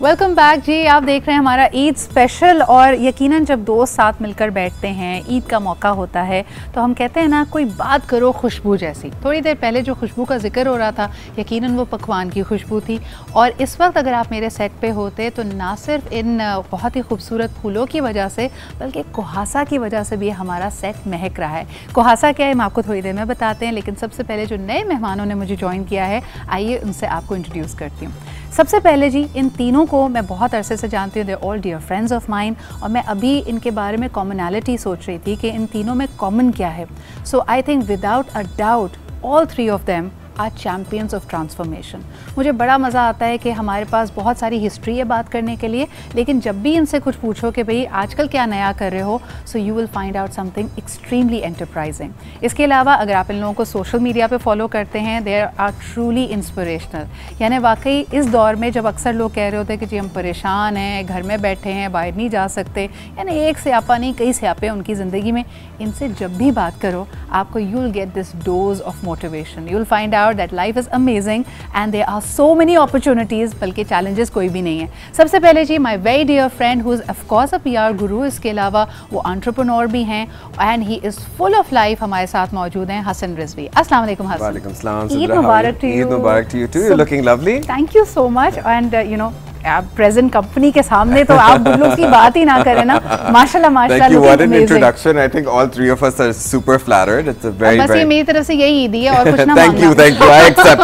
Welcome back जी। आप देख रहे हैं हमारा ईद स्पेशल। और यकीनन जब दोस्त साथ मिलकर बैठते हैं, ईद का मौका होता है, तो हम कहते हैं ना, कोई बात करो खुशबू जैसी। थोड़ी देर पहले जो खुशबू का जिक्र हो रहा था, यकीनन वो पकवान की खुशबू थी। और इस वक्त अगर आप मेरे सेट पे होते तो ना सिर्फ इन बहुत ही खूबसूरत फूलों की वजह से, बल्कि कुहासा की वजह से भी हमारा सेट महक रहा है। कुहासा क्या है, हम आपको थोड़ी देर में बताते हैं, लेकिन सबसे पहले जो नए मेहमानों ने मुझे ज्वाइन किया है, आइए उनसे आपको इंट्रोड्यूस करती हूँ। सबसे पहले जी, इन तीनों को मैं बहुत अरसे से जानती हूँ, they all dear friends of mine. और मैं अभी इनके बारे में कॉमनैलिटी सोच रही थी कि इन तीनों में कॉमन क्या है। So I think without a doubt all three of them are champions of transformation. मुझे बड़ा मज़ा आता है कि हमारे पास बहुत सारी हिस्ट्री है बात करने के लिए, लेकिन जब भी इनसे कुछ पूछो कि भाई आजकल क्या नया कर रहे हो, so you will find out something extremely enterprising. इसके अलावा अगर आप इन लोगों को सोशल मीडिया पे फॉलो करते हैं, दे आर ट्रूली इंस्पिरेशनल। यानी वाकई इस दौर में जब अक्सर लोग कह रहे होते हैं कि जी हम परेशान हैं, घर में बैठे हैं, बाहर नहीं जा सकते, यानी एक स्यापा नहीं कई स्यापे उनकी ज़िंदगी में, इनसे जब भी बात करो आपको you will get this dose of motivation. You will find that life is amazing and there are so many opportunities, बल्कि challenges कोई भी नहीं है। सबसे पहले जी, my very dear friend who is of course a PR guru, इसके अलावा वो entrepreneur भी हैं and he is full of life, हमारे साथ मौजूद हैं हसन रिजवी। अस्सलाम वालेकुम हसन। वालेकुम सलाम। ईद मुबारक to you। Eid Mubarak to you too। You're looking lovely। Thank you so much and you know आप प्रेजेंट कंपनी के सामने तो आप लोग की बात ही ना करें ना, माशाल्लाह माशाल्लाह। Thank you, what an introduction। I think all three of us are super flattered। It's a very बस ये मेरी तरफ से यही ईदी है और कुछ ना Thank you, I accept।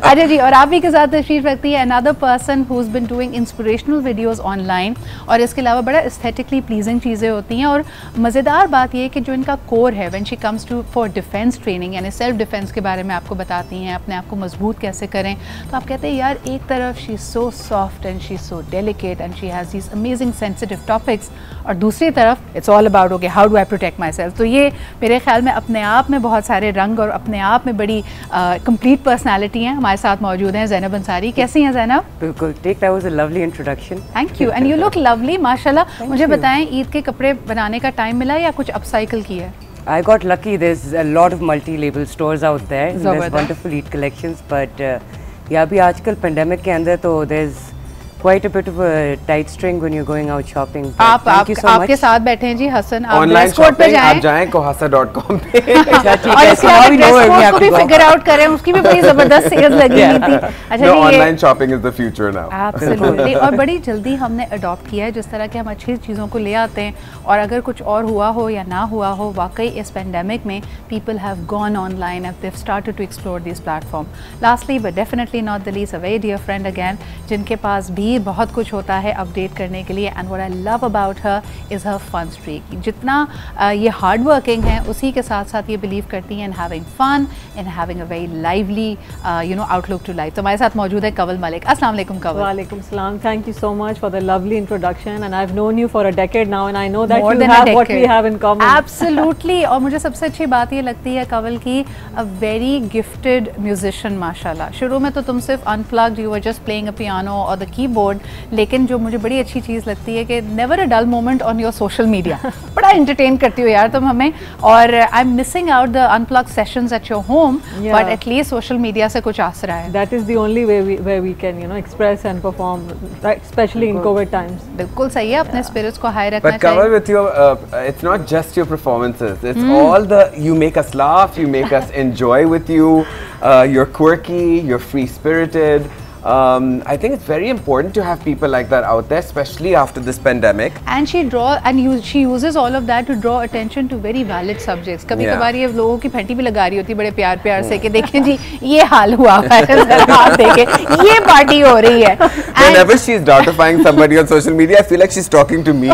अच्छा जी, और आप भी के साथ तशरीफ रखती है another person who's been doing inspirational videos online। और इसके अलावा बड़ा aesthetically pleasing चीज़ें होती हैं। और मज़ेदार बात ये है कि जो इनका कोर है, when she comes to for defense training, यानी सेल्फ डिफेंस के बारे में आपको बताती हैं, अपने आप को मजबूत कैसे करें, तो आप कहते हैं यार एक तरफ she is so soft and she's so delicate and she has these amazing sensitive topics, और दूसरी तरफ it's all about okay how do I protect myself। तो ये मेरे ख्याल में अपने आप में बहुत सारे रंग और अपने आप में बड़ी complete personality हैं। हमारे साथ मौजूद हैं ज़ैनब अंसारी। कैसी हैं ज़ैनब? बिल्कुल ठीक, that was a lovely introduction। Thank you and you look lovely माशाल्लाह। मुझे बताएं, ईद के कपड़े बनाने का टाइम मिला या कुछ अपसाइकिल किया है? I got lucky, there's a lot of multi-label stores out there, there's wonderful Eid collections, but yeah, अभी आजकल pandemic के अंदर तो there's quite a bit of a tight string when you're going out shopping। आपके साथ बैठे हैं जी हसन, आप ऑनलाइन ड्रेस कोड पे जाएं, आप जाएं kohasa.com पे और इसके अलावा ड्रेस कोड को भी फिगर आउट करें, उसकी भी बड़ी जबरदस्त सेल लगी हुई थी। अच्छा जी, online shopping is the future now. Absolutely. और बड़ी जल्दी हमने अडॉप्ट किया है, जिस तरह के हम अच्छी चीज़ों को ले आते हैं, और अगर कुछ और हुआ हो या ना हुआ हो, वाकई इस पेंडेमिक में people have gone online and they started to explore this platform. Lastly but definitely not the least, a very dear friend again, जिनके पास भी बहुत कुछ होता है अपडेट करने के लिए, and what I love about her is her fun streak. जितना ये हार्ड वर्किंग है, उसी के साथ साथ ये बिलीव करती हैं in having fun, in having a very lively you know outlook to life. तो हमारे साथ मौजूद है कवल मलिक। अस्सलाम वालेकुम कवल। वालेकुम सलाम। Thank you so much for the lovely introduction and I have known you for a decade now and I know that you have what we have in common. Absolutely. और मुझे सबसे अच्छी बात ये लगती है कवल की, अ वेरी गिफ्टेड म्यूजिशियन माशाल्लाह। शुरू में तो तुम सिर्फ unplugged, you were just playing a piano और द कीबोर्ड, लेकिन जो मुझे बड़ी अच्छी चीज़ लगती है कि never a dull moment on your social media. बड़ा एंटरटेन करती हो यार तुम हमें, और I am missing out the unplug sessions at your home, but at least social media से कुछ आसरा है। That is the only way we can you know express and perform, specially in Covid times. बिल्कुल सही है, अपने स्पिरिट्स को high रखना चाहिए। But Kaval, with your it's not just your performances, it's all the, you make us laugh, you make us enjoy with you, you're quirky, you're free spirited। I think it's very important to have people like that out there, especially after this pandemic. And she uses all of that to draw attention to very valid subjects. कभी कभार ये लोगों की फंटी भी लगा रही होती है बड़े प्यार से कि देखें जी ये हाल हुआ है, आप देखें ये पार्टी हो रही है। Whenever she's doubtifying somebody on social media, I feel like she's talking to me।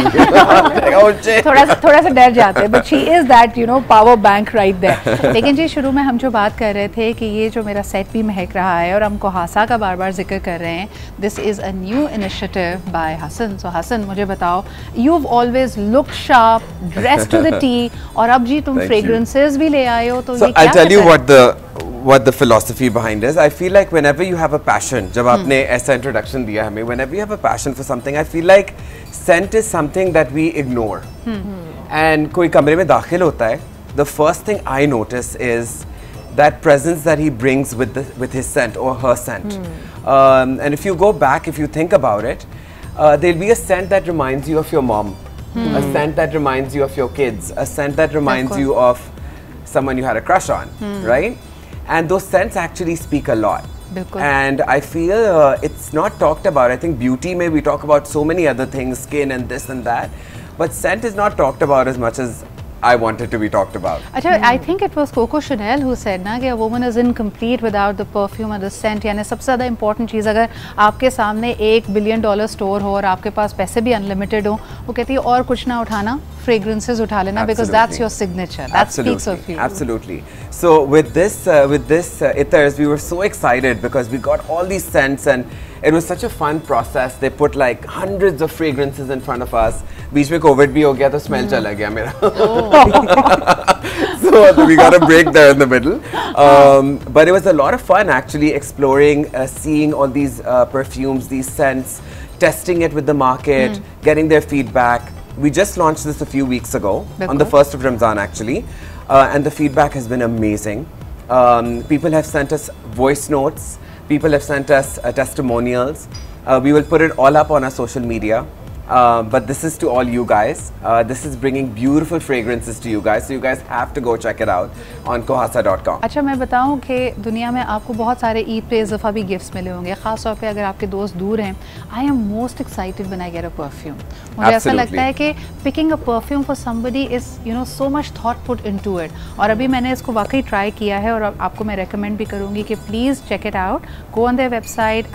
थोड़ा सा डर जाते हैं, but she is that you know power bank right there। लेकिन जी शुरू में हम जो बात कर रहे थे कि ये जो मेरा सेट भी महक रहा है और हम कुहासा का बार बार जिक्र कर रहे हैं, this is a new initiative by Hasan. So Hasan मुझे बताओ, you've always looked sharp, dressed to the T, और अब जी तुम fragrances भी ले आए हो, तो ये क्या? I'll tell you what the philosophy behind is. I feel like whenever you have a passion, जब आपने ऐसा introduction दिया हमें, whenever you have a passion for something, I feel like scent is something that we ignore. And कोई कमरे में दाखिल होता है, the first thing I notice is that presence that he brings with his scent or her scent. And if you go back, if you think about it, there'll be a scent that reminds you of your mom, a scent that reminds you of your kids, a scent that reminds you of someone you had a crush on, right? And those scents actually speak a lot. And I feel it's not talked about. I think beauty, may we talk about so many other things, skin and this and that, but scent is not talked about as much as I want it to be talked about. Achha, I think it was Coco Chanel who said ना कि a woman is incomplete without the perfume and the scent. यानी सबसे ज़्यादा important चीज़, अगर आपके सामने $1 billion store हो और आपके पास पैसे भी unlimited हो, वो कहती है और कुछ ना उठाना, fragrances उठा लेना, because that's your signature. That speaks of you. Absolutely. So with this Ithers, we were so excited because we got all these scents and it was such a fun process. They put like hundreds of fragrances in front of us. बीच में COVID भी हो गया तो smell चला गया मेरा. So we got a break there in the middle. But it was a lot of fun actually exploring, seeing all these perfumes, these scents, testing it with the market, getting their feedback. We just launched this a few weeks ago, on the 1st of Ramzan actually, and the feedback has been amazing. People have sent us voice notes, people have sent us testimonials. We will put it all up on our social media. But this is to all you guys. This is bringing beautiful fragrances to you guys, so you guys have to go check it out on kohasa.com. अच्छा, मैं बताऊं कि दुनिया में आपको बहुत सारे ईद पे इज़ाफ़ा भी गिफ्ट्स मिले होंगे, ख़ास तौर पे अगर आपके दोस्त दूर हैं. I am most excited when I get a perfume. मुझे ऐसा लगता है कि picking a perfume for somebody is, you know, so much thought put into it. और अभी मैंने इसको वाकई ट्राई किया है और आपको मैं recommend भी करूँगी कि please check it out. Go on their website,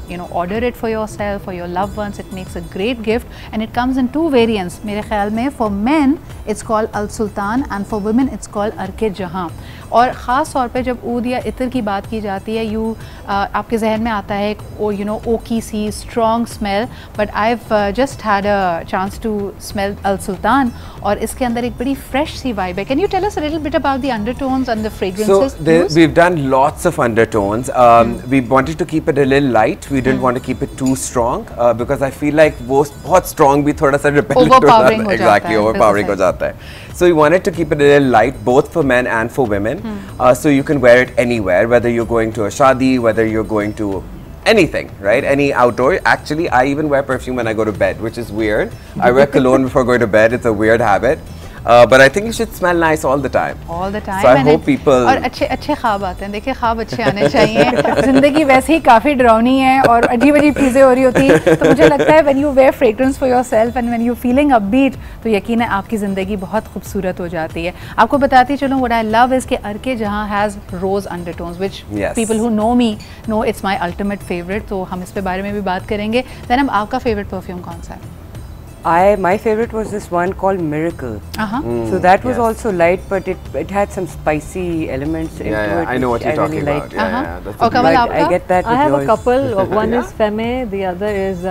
you know, order it for yourself, for your loved ones. It makes a great gift. And it comes in 2 variants. मेरे ख्याल में for men it's called Al Sultan and for women it's called Arke Jahan. और ख़ास तौर पे जब ऊद या इतर की बात की जाती है, आपके जहन में आता है you know Oki C strong smell, but I've just had a chance to smell Al Sultan और इसके अंदर एक बड़ी fresh सी vibe है. Can you tell us a little bit about the undertones and the fragrances? So we've done lots of undertones. We wanted to keep it a little light. We didn't want to keep it too strong because I feel like वो बहुत strong भी थोड़ा सा repellent हो जाता है. Exactly, overpowering हो जाता है. So we wanted to keep it a little light, both for men and for women. So you can wear it anywhere, whether you're going to a shadi, whether you're going to anything, right? Any outdoor. Actually, I even wear perfume when I go to bed, which is weird. I wear cologne before going to bed. It's a weird habit. But I think you should smell nice all the time. All the time. So I hope people. और अच्छे ख्वाब आते हैं. देखिए ख्वाब अच्छे आने चाहिए. ज़िंदगी वैसे ही काफ़ी डरावनी है और अजीब-अजीब चीज़ें हो रही होती हैं. तो मुझे लगता है when you wear fragrance for yourself and when you feeling upbeat, तो यकीनन आपकी ज़िंदगी बहुत खूबसूरत हो जाती है. आपको बताती चलूँ, what I love is कि Arke Jahan has rose undertones, which people who know me know it's my ultimate favorite. तो हम इस पे बारे में भी बात करेंगे. Then आपका favorite perfume कौन सा है? My favorite was this one called Miracle. So that was also light, but it had some spicy elements into it. I know what you're talking really about. That's I get that. I have a couple. One is Femme, the other is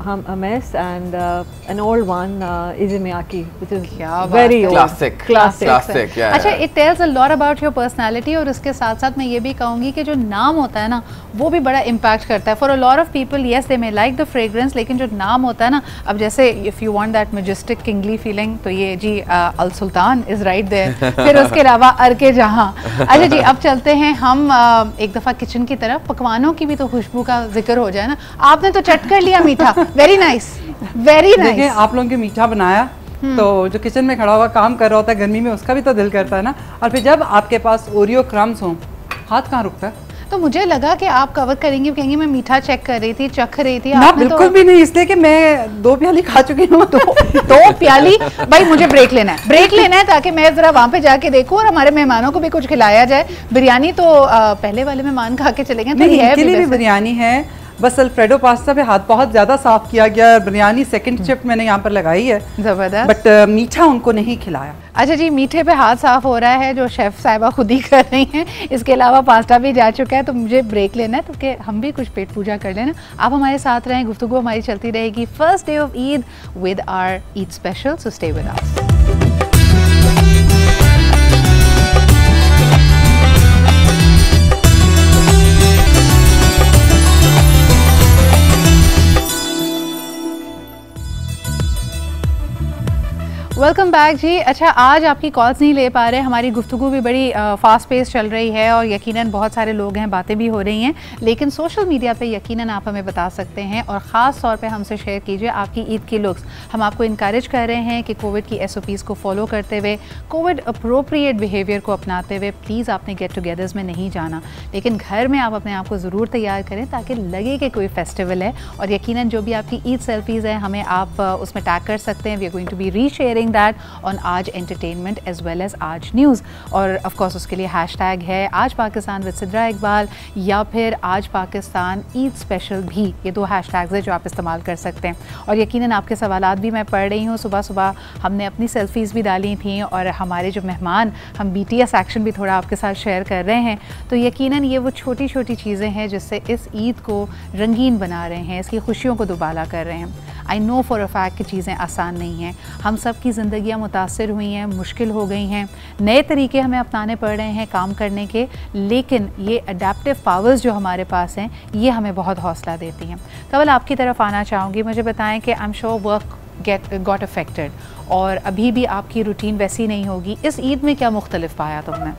Hermes, and an old one is Miyake, which is very old. Classic. Yeah. अच्छा, it tells a lot about your personality और उसके साथ साथ मैं ये भी कहूँगी कि जो नाम होता है ना, वो भी बड़ा impact करता है. For a lot of people, yes, they may like the fragrance, लेकिन जो नाम होता है ना, अब जैसे if you want that majestic kingly feeling, तो ये जी Al Sultan is right there. फिर उसके अलावा अर्के जहाँ. अच्छा जी, अब चलते हैं हम एक दफ़ा किचन की तरफ. पकवानों की भी तो खुशबू का जिक्र हो जाए ना. आपने तो चट कर लिया मीठा. Very nice, very nice. देखिए, आप लोगों के मीठा बनाया तो जो किचन में खड़ा हुआ काम कर रहा होता है गर्मी में, उसका भी तो दिल करता है ना. और फिर जब आपके पास ओरियो क्रम्स हों, हाथ कहाँ रुकता है. तो मुझे लगा कि आप कवर करेंगे, कहेंगे मैं मीठा चेक कर रही थी, चख रही थी. ना, बिल्कुल भी नहीं, इसलिए कि मैं 2 प्याली खा चुकी हूँ. 2 प्याली. भाई मुझे ब्रेक लेना है ताकि मैं जरा वहाँ पे जाके देखूँ और हमारे मेहमानों को भी कुछ खिलाया जाए. बिरयानी तो पहले वाले मेहमान खा के चले गए. नहीं, इनके लिए भी बिरयानी है. बस अल्फ्रेडो पास्ता पे हाथ बहुत ज़्यादा साफ किया गया. बिरयानी सेकंड शिफ्ट मैंने यहाँ पर लगाई है. ज़बरदस्त. बट मीठा उनको नहीं खिलाया. अच्छा जी, मीठे पे हाथ साफ हो रहा है जो शेफ़ साहिबा खुद ही कर रही हैं. इसके अलावा पास्ता भी जा चुका है. तो मुझे ब्रेक लेना है, तो कि हम भी कुछ पेट पूजा कर लेना. आप हमारे साथ रहें, गुफ्तगू हमारी चलती रहेगी. First day of Eid with our Eid special, so stay with us. Welcome back जी। अच्छा, आज आपकी कॉल्स नहीं ले पा रहे, हमारी गुफ्तगू भी बड़ी फास्ट पेस चल रही है और यकीनन बहुत सारे लोग हैं, बातें भी हो रही हैं, लेकिन सोशल मीडिया पे यकीनन आप हमें बता सकते हैं और ख़ास तौर पे हमसे शेयर कीजिए आपकी ईद की लुक्स। हम आपको इनकरेज कर रहे हैं कि कोविड की SOPs को फॉलो करते हुए, कोविड अप्रोप्रिएट बिहेवियर को अपनाते हुए प्लीज़ आपने गेट टुगेदर्स में नहीं जाना, लेकिन घर में आप अपने आप को ज़रूर तैयार करें ताकि लगे कि कोई फेस्टिवल है। और यकीनन जो भी आपकी ईद सेल्फीज़ हैं हमें आप उसमें टैग कर सकते हैं। We are going to be resharing that on Aaj entertainment as well as Aaj news. और ऑफ कोर्स उसके लिए हैशटैग है आज पाकिस्तान विद सिद्रा इकबाल या फिर आज पाकिस्तान ईद स्पेशल भी, ये 2 हैशटैग्स हैं जो आप इस्तेमाल कर सकते हैं। और यकीनन आपके सवालात भी मैं पढ़ रही हूँ। सुबह सुबह हमने अपनी सेल्फीज़ भी डाली थी और हमारे जो मेहमान, हम BTS एक्शन भी थोड़ा आपके साथ शेयर कर रहे हैं। तो यकीनन ये वो छोटी छोटी चीज़ें हैं जिससे इस ईद को रंगीन बना रहे हैं, इसकी खुशियों को दुबाला कर रहे हैं। I know for a fact कि चीज़ें आसान नहीं हैं, हम सब की ज़िंदगियाँ मुतासिर हुई हैं, मुश्किल हो गई हैं, नए तरीके हमें अपनाने पड़ रहे हैं काम करने के, लेकिन ये अडेप्टिव पावर्स जो हमारे पास हैं ये हमें बहुत हौसला देती हैं। कवल आपकी तरफ आना चाहूँगी, मुझे बताएं कि I am sure work got affected और अभी भी आपकी रूटीन वैसी नहीं होगी। इस ईद में क्या मुख्तलिफ पाया तुमने?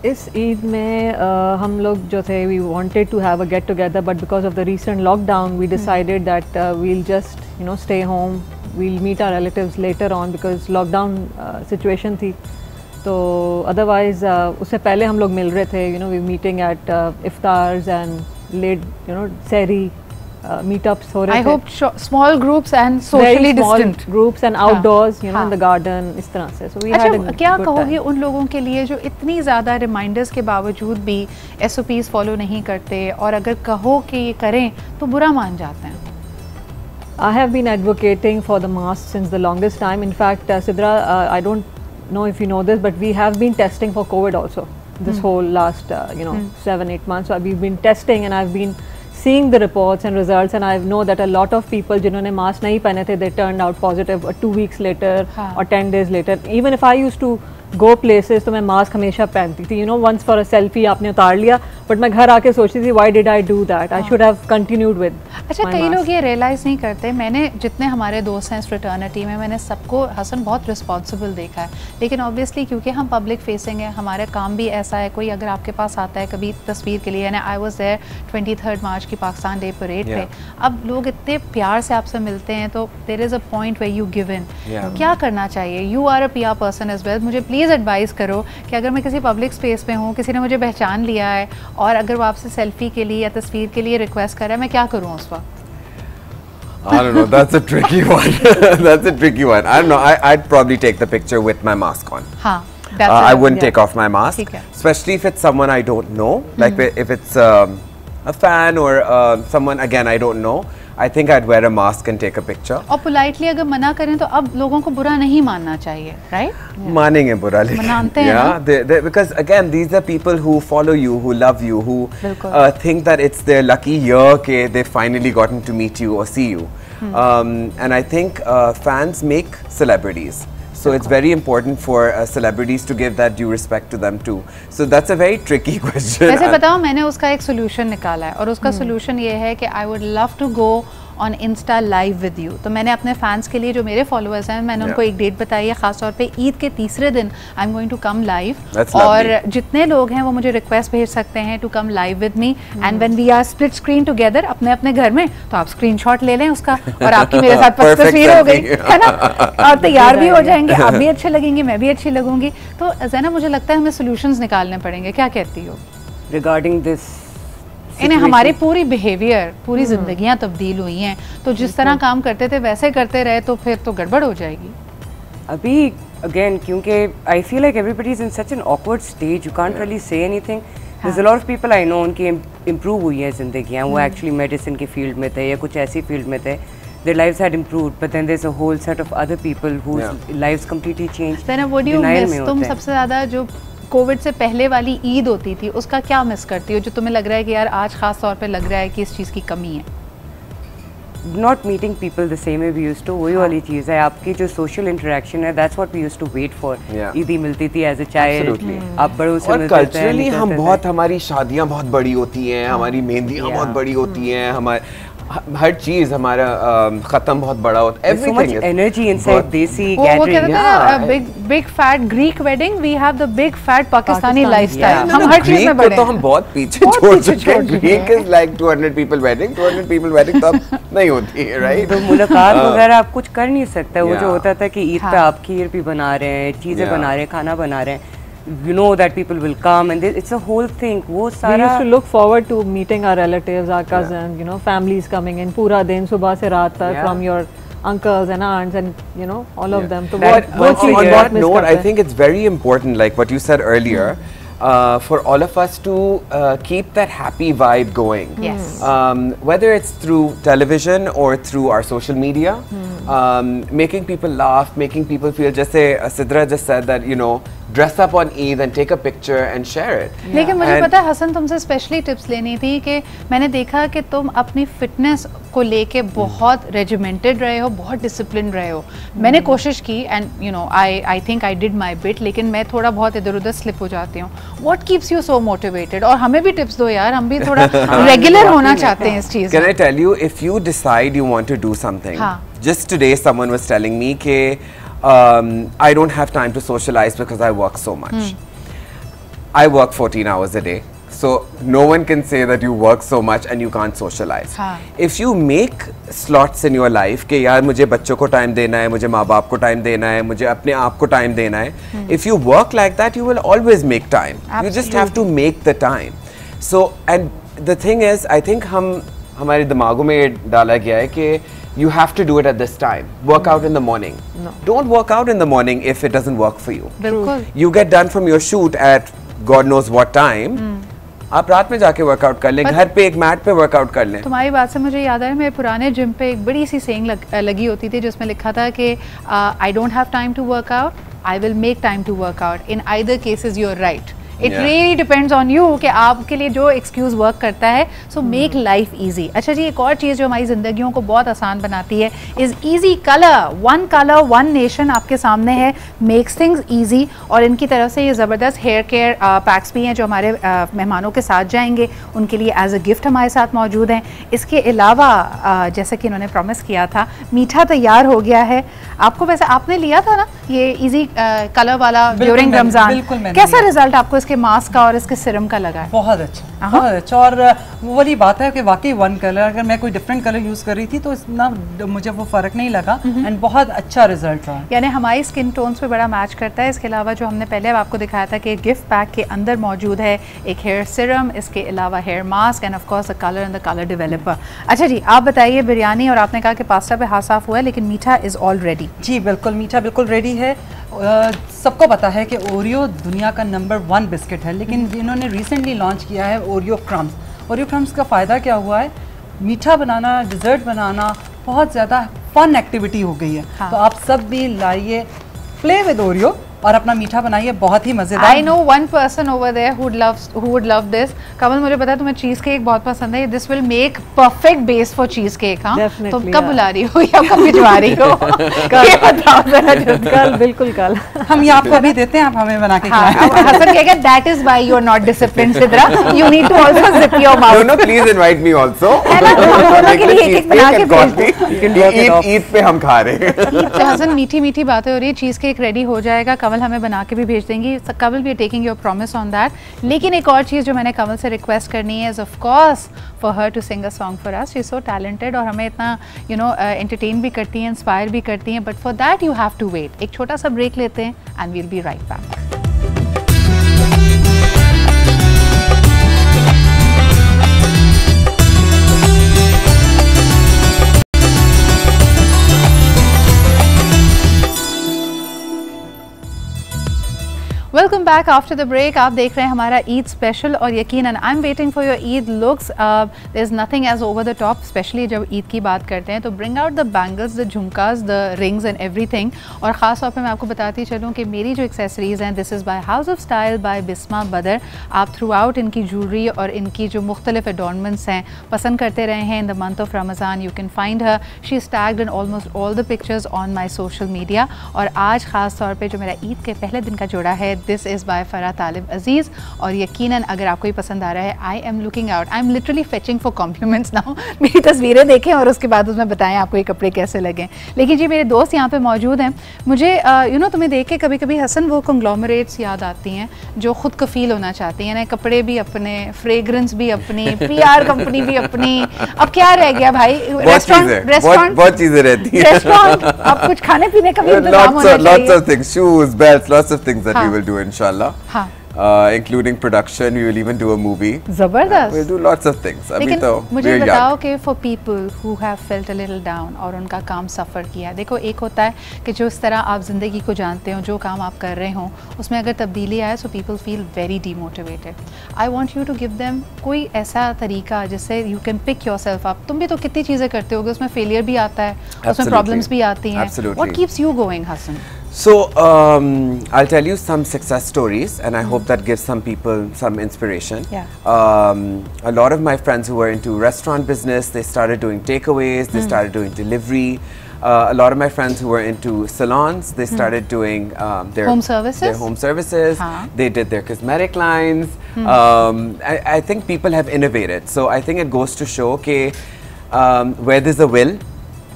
इस ईद में हम लोग जो थे, we wanted to have a get together, but because of the recent lockdown we decided that we'll just stay home, we'll meet our relatives later on because lockdown situation थी। तो अदरवाइज उससे पहले हम लोग मिल रहे थे, we meeting at iftars and late sehri meetups हो रहे थे। I hope small groups and socially distant groups and outdoors, in the garden, इस तरह से। So we had a good time. क्या कहोगे उन लोगों के लिए जो इतनी ज़्यादा रिमाइंडर्स के बावजूद भी SOPs फॉलो नहीं करते और अगर कहो कि ये करें तो बुरा मान जाते हैं? I have been advocating for the mask since the longest time. In fact, Sidra, I don't know if you know this, but we have been testing for COVID also this whole last 7-8 months. So we've been testing and I've been seeing the reports and results, and I know that a lot of people जिन्होंने mask नहीं पहने थे, they turned out positive 2 weeks later or 10 days later. Even if I used to go places तो मैं mask हमेशा पहनती थी, once for a selfie आपने उतार लिया, बट मैं घर आके सोचती थी why did I do that? I should have continued with अच्छा, कई लोग ये रियलाइज़ नहीं करते। मैंने जितने हमारे दोस्त हैं इस फ्रेटर्निटी में, मैंने सबको हसन बहुत रिस्पॉन्सिबल देखा है, लेकिन ऑब्वियसली क्योंकि हम पब्लिक फेसिंग है, हमारा काम भी ऐसा है, कोई अगर आपके पास आता है कभी तस्वीर के लिए, आई वाज देयर 23 मार्च की पाकिस्तान डे परेड पे, अब लोग इतने प्यार से आपसे मिलते हैं तो there is a point where you give in. क्या करना चाहिए? You are a PR person as well, मुझे प्लीज़ एडवाइस करो कि अगर मैं किसी पब्लिक स्पेस में हूँ, किसी ने मुझे पहचान लिया है और अगर वो आपसे सेल्फी के लिए या तस्वीर के लिए रिक्वेस्ट कर रहा है, मैं क्या करूँ उस वक्त? I don't know, that's a tricky one. That's a tricky one. I don't know, I'd probably take the picture with my mask on. हाँ, I wouldn't take off my mask, especially if it's someone I don't know, like if it's a fan or someone again I don't know. I think I'd wear a mask and take a picture. और politely अगर मना करें तो अब लोगों को बुरा नहीं मानना चाहिए, right? मानेंगे बुरा, लेकिन मनाते हैं ना? Because again these are people who follow you, who love you, who think that it's their lucky year कि they finally gotten to meet you or see you. And I think fans make celebrities. So it's very important for celebrities to give that due respect to them too. So that's a very tricky question. वैसे बताओ, मैंने उसका एक solution निकाला है और उसका solution ये है कि I would love to go on Insta live with you. तो मैंने अपने फैंस के लिए, जो मेरे फॉलोअर्स हैं, मैंने उनको एक डेट बताई है, ख़ासतौर पे ईद के तीसरे दिन I am going to come live और जितने लोग हैं वो मुझे रिक्वेस्ट भेज सकते हैं to come live with me and when we are split screen together अपने अपने घर में, तो आप स्क्रीनशॉट ले लें उसका और आपकी मेरे साथ तस्वीर हो गई है ना, और तैयार भी हो जाएंगे, आप भी अच्छे लगेंगे, मैं भी अच्छी लगूंगी। तो ज़ैनब, मुझे लगता है हमें सोल्यूशंस निकालने पड़ेंगे, क्या कहती हो रिगार्डिंग दिस? इन्हें हमारी पूरी बिहेवियर, पूरी जिंदगियां तब्दील हुई हैं, तो जिस तरह काम करते थे वैसे करते रहे तो फिर तो गड़बड़ हो जाएगी। अभी अगेन क्योंकि I feel like everybody is in such an awkward stage, you can't really say anything. There is a lot of people I know उनकी इम्प्रूव हुई है जिंदगियां, वो एक्चुअली मेडिसिन की फील्ड में थे या कुछ ऐसी फील्ड में थे, their lives had improved, but then there's a whole set of other people whose lives completely changed. Then what do you miss? तुम सबसे ज़्यादा जो कोविड से पहले वाली ईद होती थी उसका क्या मिस करती हो, जो तुम्हें लग रहा है कि यार आज खास तौर पे लग रहा है कि इस चीज़ की कमी है? Not meeting people the same way we used to, वही वाली चीज़ है, आपकी जो social interaction है, that's what we used to wait for. ईदी मिलती थी as a child, आप बड़ों से मिलते थे। और कल्चरली हम बहुत, हमारी शादियाँ बहुत बड़ी होती हैं, हमारी मेहंदियाँ बहुत बड़ी होती हैं, हमारे हर चीज हमारा खत्म बहुत बड़ा होता है। So much energy inside desi वो कहते gathering. हैं big fat Greek wedding, we have the big fat Pakistani lifestyle. हम हर चीज में बड़े तो हम बहुत पीछे छोड़ चुके हैं। Greek is like 200 people wedding, 200 people wedding तो अब नहीं होती है, right? तो मुलाकात वगैरह आप कुछ कर नहीं सकते। वो जो होता था कि ईद पे आप खीर भी बना रहे हैं, चीजें बना रहे हैं, खाना बना रहे हैं, you know that people will come and it's a whole thing. वो सारा We used to look forward to meeting our relatives, our cousins, you know, families coming in पूरा दिन सुबह से रात तक from your uncles and aunts and you know all of them. So on that note, I think it's very important, like what you said earlier, for all of us to keep that happy vibe going. Yes. Whether it's through television or through our social media, making people laugh, making people feel. Just say Sidra just said that, you know, dress up on Eid and take a picture and share it. लेकिन मुझे पता है हसन, तुमसे specially tips लेनी थी कि मैंने देखा कि तुम अपनी फिटनेस को लेके बहुत रेजिमेंटेड रहे हो, बहुत डिसिप्लिन रहे हो। मैंने कोशिश की and you know I think I did my bit, लेकिन मैं थोड़ा बहुत इधर उधर स्लिप हो जाती हूँ। What keeps you so motivated? और हमें भी टिप्स दो यार, हम भी थोड़ा रेगुलर होना चाहते हैं इस चीज़ में। Can I tell you, if you decide you want to do something, just today someone was telling me कि I don't have time to socialize because I work so much. I work 14 hours a day. So no one can say that you work so much and you can't socialize. If you make slots in your life कि यार मुझे बच्चों को time देना है, मुझे माँ बाप को टाइम देना है, मुझे अपने आप को टाइम देना है, if you work like that you will always make time. You just have to make the time. So and the thing is, I think हमारे दिमागों में डाला गया है कि you have to do it at this time. Work out in the morning. No. Don't work out in the morning if it doesn't work for you. बिल्कुल। You get done from your shoot at God knows what time. आप रात में जाके workout कर लें, घर पे एक मैट पे वर्कआउट कर लें। तुम्हारी बात से मुझे याद आया, मेरे पुराने जिम पे एक बड़ी सी सेइंग लगी होती थी जिसमें लिखा था कि I don't have time to work out, I will make time to work out. In either cases you are right. It really depends on you कि आपके लिए जो एक्सक्यूज वर्क करता है। So make life easy. अच्छा जी, एक और चीज़ जो हमारी ज़िंदगियों को बहुत आसान बनाती है is easy colour one nation आपके सामने है, मेक्स थिंग्स ईजी। और इनकी तरफ से ये ज़बरदस्त हेयर केयर पैक्स भी हैं जो हमारे मेहमानों के साथ जाएंगे, उनके लिए एज अ गिफ्ट हमारे साथ मौजूद हैं। इसके अलावा जैसे कि इन्होंने प्रॉमिस किया था, मीठा तैयार हो गया है। आपको वैसे आपने लिया था ना ये ईजी कलर वाला ड्यूरिंग रमज़ान, कैसा रिजल्ट आपको इसके मास्क का और इसके सीरम का लगा है? बहुत अच्छा, बहुत अच्छा। और वो वाली बात है कि वाकई वन कलर, अगर मैं कोई डिफरेंट कलर यूज कर रही थी तो इतना मुझे वो फर्क नहीं लगा एंड बहुत अच्छा रिजल्ट रहा। यानी हमारी स्किन टोन्स पे बड़ा मैच करता है। इसके अलावा जो हमने पहले आपको दिखाया था कि गिफ्ट पैक के अंदर मौजूद है एक हेयर सीरम, इसके अलावा hair mask and of course the colour and the colour developer. अच्छा जी, आप बताइए, बिरयानी और आपने कहा कि पास्ता पे हाथ साफ हुआ है, लेकिन मीठा इज ऑल रेडी। जी बिल्कुल, मीठा बिल्कुल रेडी है। सबको पता है कि ओरियो दुनिया का नंबर 1 बिस्किट है, लेकिन इन्होंने रिसेंटली लॉन्च किया है ओरियो क्रम्स। ओरियो क्रम्स का फ़ायदा क्या हुआ है, मीठा बनाना, डिज़र्ट बनाना बहुत ज़्यादा फन एक्टिविटी हो गई है। तो आप सब भी लाइए, प्ले विद ओरियो और अपना मीठा बनाइए, बहुत ही मजेदार। I know one person over there who would love this. Kamal, मुझे पता है तुम्हें चीज केक बहुत पसंद है। This will make perfect base for cheese cake. हाँ, तो कब बुला रही हो या कब भिजवा रही हो? ये बताओ जरा। कल, बिल्कुल कल। हम ये आपको अभी देते हैं, आप हमें बना के खिलाएं। हसन कहेगा that is why you are not disciplined Sidra, you need to also zip your mouth. No please invite me also. Eid पे हम खा रहे हैं। हसन, मीठी मीठी बातें हो रही है, चीज केक रेडी हो जाएगा, कमल हमें बना के भी भेज देंगी। Kamal we are taking your promise on that. लेकिन एक और चीज़ जो मैंने कमल से रिक्वेस्ट करनी है is of course for her to sing a song for us. She is so talented और हमें इतना एंटरटेन भी करती हैं, इंस्पायर भी करती हैं, but for that you have to wait. एक छोटा सा ब्रेक लेते हैं and we'll be right back. Welcome back after the break. आप देख रहे हैं हमारा ईद स्पेशल और यकीनन I am waiting for your Eid looks. There is nothing as over the top, specially जब ईद की बात करते हैं तो bring out the bangles, the jhumkas, the rings and everything. और ख़ास तौर पे मैं आपको बताती चलूँ कि मेरी जो एक्सेसरीज़ हैं, this is by house of style by Bisma Badar. आप थ्रू आउट इनकी ज्वेलरी और इनकी जो मुख्तलिफ एडॉर्नमेंट्स हैं पसंद करते रहे हैं। In the month of Ramzan you can find her, she is tagged in almost all the pictures on my social media. और आज ख़ास तौर पर जो मेरा ईद के पहले दिन का जोड़ा है, this is by Farah Talib Aziz. और यकीनन अगर आपको ये पसंद आ रहा है, I am looking out, I am literally fetching for compliments now. मेरी तस्वीरें देखें और उसके बाद उसमें बताएं आपको ये कपड़े कैसे लगें। लेकिन जी मेरे दोस्त यहाँ पे मौजूद हैं। मुझे तुम्हें देख के कभी कभी हसन वो कंग्लोमरेट्स याद आती हैं जो खुद कफील होना चाहती हैं ना, कपड़े भी अपने, फ्रेग्रेंस भी अपनी, PR कंपनी भी अपनी। अब क्या रह गया भाई, रेस्टोरेंट बहुत चीजें रहती हैं। रेस्टोरेंट, अब कुछ खाने पीने का भी इंतजाम होना चाहिए। Lots of things, shoes, belts, lots of things that we will do inshallah. हाँ. Including production, we will even do a movie. जबरदस्त। We'll do lots of things. लेकिन मुझे बताओ कि for people who have felt a little down और उनका काम सफ़र किया, देखो एक होता है कि जो इस तरह आप ज़िंदगी को जानते हो, जो काम आप कर रहे हो उसमें अगर तब्दीली आए, so people feel very demotivated. I want you to give them कोई ऐसा तरीका जिससे you can pick yourself up. तुम भी तो कितनी चीज़ें करते होगे, उसमें फेलियर भी आता है, उसमें प्रॉब्लम्स भी आती हैं। What keeps you going, Hassan? So I'll tell you some success stories, and I hope that gives some people some inspiration. Yeah. A lot of my friends who were into restaurant business, they started doing takeaways, they started doing delivery. A lot of my friends who were into salons, they started doing their home services. Their home services. They did their cosmetic lines. I think people have innovated. So I think it goes to show that where there's a will,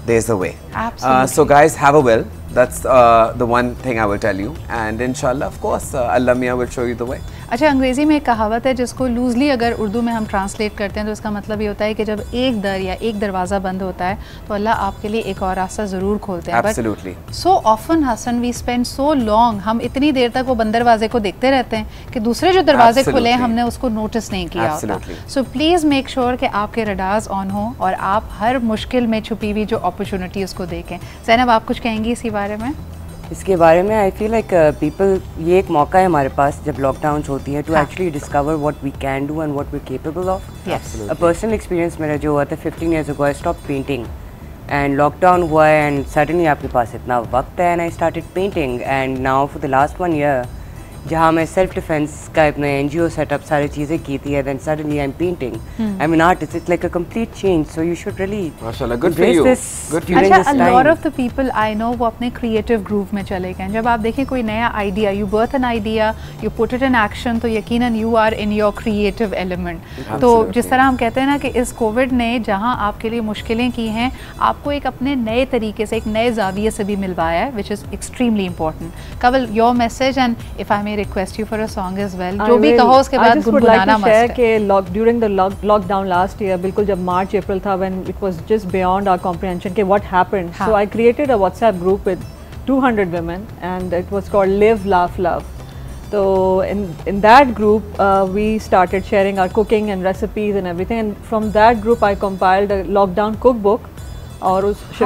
there's a way. Absolutely. So guys, have a will. That's the one thing I will tell you, and inshallah, of course, Allah Mia will show you the way. अच्छा, अंग्रेज़ी में एक कहावत है जिसको loosely अगर उर्दू में हम ट्रांसलेट करते हैं तो इसका मतलब ये होता है कि जब एक दर या एक दरवाज़ा बंद होता है तो अल्लाह आपके लिए एक और रास्ता ज़रूर खोलते हैं। Absolutely. So often Hasan we spend so long, हम इतनी देर तक वो बंद दरवाजे को देखते रहते हैं कि दूसरे जो दरवाजे खुले हैं हमने उसको नोटिस नहीं किया होता। सो प्लीज़ मेक श्योर कि आपके रडार्स ऑन हो और आप हर मुश्किल में छुपी हुई जो अपॉर्चुनिटी उसको देखें। ज़ैनब, आप कुछ कहेंगी इसी बारे में? इसके बारे में आई फील लाइक पीपल, ये एक मौका है हमारे पास जब लॉकडाउन होती है to actually discover what we can do and what we capable of. A personal experience मेरा जो हुआ था 15 years ago, I stop painting and lockdown हुआ है एंड सडनली आपके पास इतना वक्त है and I started painting and now for the last 1 year जहाँ मैं सेल्फ डिफेंस का अपने NGO सेटअप सारी चीज़ें की थी, then suddenly I am painting. I am an artist, it's like a complete change, so you should really माशाल्लाह, good for you. अच्छा, a lot of the people I know वो अपने क्रिएटिव ग्रूव में चले गए। जब आप देखें कोई नया idea, you birth an idea, you put it in action, तो यकीनन you are in your creative element. तो जिस तरह हम कहते हैं ना कि इस कोविड ने जहाँ आपके लिए मुश्किलें की हैं, आपको एक अपने नए तरीके से, एक नए जाविये से भी मिलवाया है, which is extremely important. Kawal, your message, and if I may request you for a song as well, जो भी कहो उसके बाद गुनगुनाना मस्ट है। During the lockdown last year, बिल्कुल जब मार्च अप्रैल था, when it was just beyond our comprehension के what happened, so I created a WhatsApp group with 200 women and it was called Live Laugh Love. So in that group we started sharing our cooking and recipes and everything, and from that group I compiled a lockdown cookbook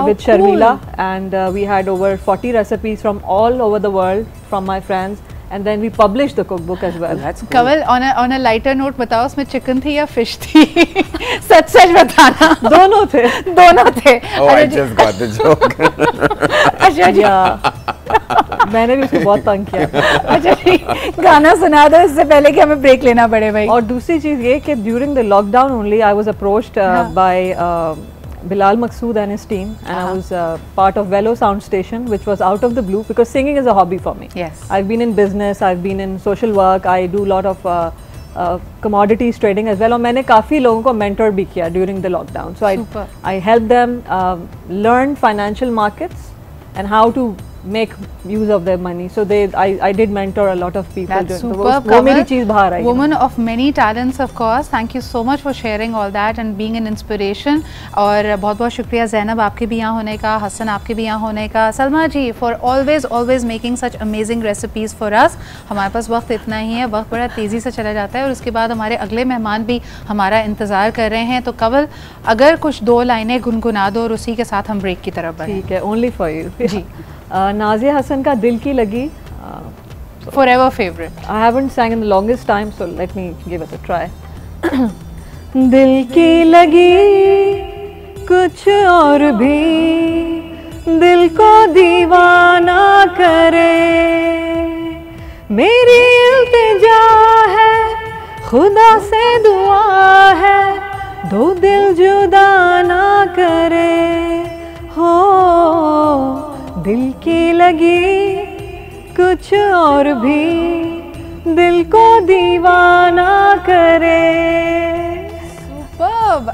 with Sharmila, and we had over 40 recipes from all over the world from my friends, and then we published the cookbook as well. That's cool. Kawal, on a lighter note, बताओ उसमें chicken थी या fish थी? सच बताना। दोनों थे। Oh, I just got the joke. अच्छा जी, मैंने भी उसको बहुत तंग किया। अच्छा जी, गाना सुना दो इससे पहले कि हमें ब्रेक लेना पड़े भाई। और दूसरी चीज़ ये कि during the lockdown only I was approached by Bilal Maqsood and his team, and I was part of Velo Sound Station, which was out of the blue because singing is a hobby for me. Yes. I've been in business, I've been in social work, I do a lot of commodities trading as well. और मैंने काफ़ी लोगों को mentor भी किया during the lockdown. So I helped them learn financial markets and how to make use of their money. So I did mentor a lot of people. That's superb. वो मेरी चीज़ बाहर आई। Woman of many talents, of course. Thank you so much for sharing all that and being an inspiration. और बहुत बहुत शुक्रिया ज़ैनब आपके भी यहाँ होने का, हसन आपके भी यहाँ होने का, सलमा जी for always making such amazing recipes for us. हमारे पास वक्त इतना ही है, वक्त बड़ा तेज़ी से चला जाता है और उसके बाद हमारे अगले मेहमान भी हमारा इंतज़ार कर रहे हैं। तो कवल, अगर कुछ 2 लाइनें गुनगुना दो और उसी के साथ हम ब्रेक की तरफ बढ़ें। ठीक है, only for you. जी। नाज़िया हसन का दिल की लगी, forever favorite. I haven't sang in the longest time, so let me give it a try. दिल की लगी कुछ और भी दिल को दीवाना करे, मेरी इल्तिजा है खुदा से दुआ है, 2 दिल जुदा ना करे हो। दिल की लगी कुछ और भी दिल को दीवाना करे।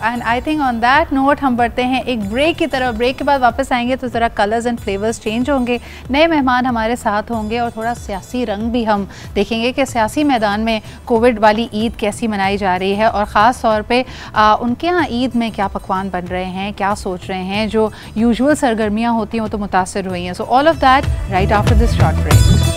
And I think on that note हम बढ़ते हैं एक ब्रेक की तरफ। ब्रेक के बाद वापस आएंगे तो ज़रा कलर्स एंड फ्लेवर्स चेंज होंगे, नए मेहमान हमारे साथ होंगे और थोड़ा सियासी रंग भी हम देखेंगे कि सियासी मैदान में कोविड वाली ईद कैसी मनाई जा रही है और ख़ास तौर पे उनके यहाँ ईद में क्या पकवान बन रहे हैं, क्या सोच रहे हैं, जो यूजुअल सरगर्मियाँ होती हैं वो तो मुतासर हुई हैं। So all of that right after this short break.